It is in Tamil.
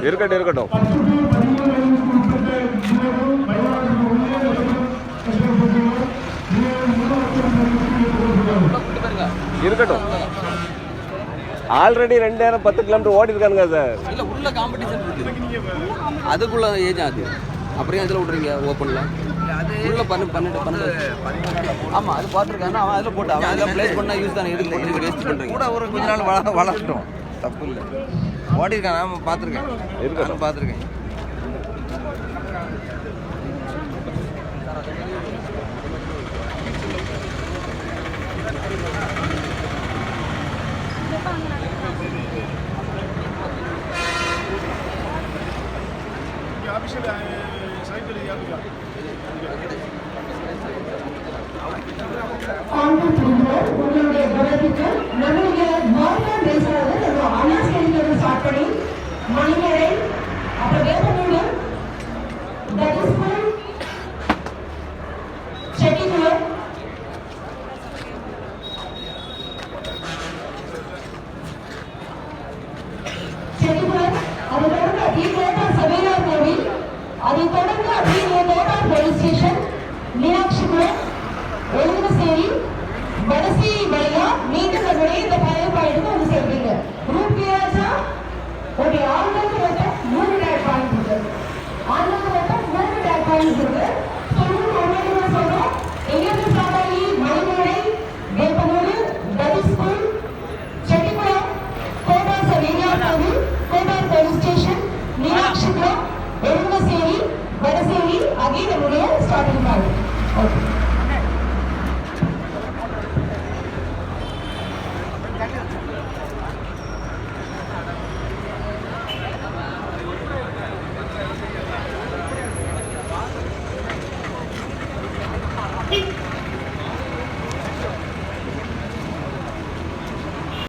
இருக்கட்டும் இருக்கட்டும். இருக்கட்டும். ஆல்ரெடி 2 நேரம் 10 கிலோமீட்டர் ஓடி இருக்கானுங்க சார். இல்லை உள்ள காம்படிஷன் இருக்குது, அதுக்குள்ள ஏஜ் ஆகுது. அப்புறம் அதில் விட்றீங்க ஓப்பனில் உள்ள 12 ஆமாம் அது பார்த்துருக்காங்க. அவன் அதில் போட்டு அவன் அதில் ப்ளேஸ் பண்ணால் யூஸ் தானே, எதுக்கு போட்டு நீங்கள் வேஸ்ட் பண்ணுறீங்க? கூட ஒரு கொஞ்ச நாள் வளர்க்கட்டும், தப்பு இல்லை. ஓடி இருக்கான், நான் பார்த்துருக்கேன், நானும் பார்த்துருக்கேன். உங்களுடைய கவனத்துக்கு நம்முடைய மாவட்டம் பேசுறது அண்ணாஸ்கேரியிலிருந்து ஸ்டார்ட் பண்ணி மணிமேடை, அப்புறம் வேப்பமூடு, தனுஷ்கோடி, செட்டிக்குளம், அதை தொடர்ந்து அப்படியே கோட்டா சவேரா கோவில், அதை தொடர்ந்து அப்படியே கோட்டா போலீஸ் ஸ்டேஷன், மீனாட்சிபுரம், ஒழுங்குசேரி, வடசி வழியா மீண்டும் நம்முடைய இந்த பயணப்பாயிடுக்கு வந்து சேர்ந்தீங்க. ரூபியாச்சா ஓகே. ஆண்களுக்கு மட்டும் 3 டேக் பாயிண்ட் இருக்கு, ஆண்களுக்கு மட்டும் 3 டேக் பாயிண்ட் இருக்கு. சொல்றோம் எங்கிருந்து ஸ்டார்ட் ஆகி மணிமேடை, வேப்பமூடு, தனுஷ்கோடி, செட்டிக்குளம், கோட்டா சவேரியா கோவில், கோட்டா போலீஸ் ஸ்டேஷன், மீனாட்சிபுரம், ஒழுங்குசேரி, வடசேரி ஆகிய நம்முடைய ஸ்டார்டிங் பாயிண்ட். ஓகே.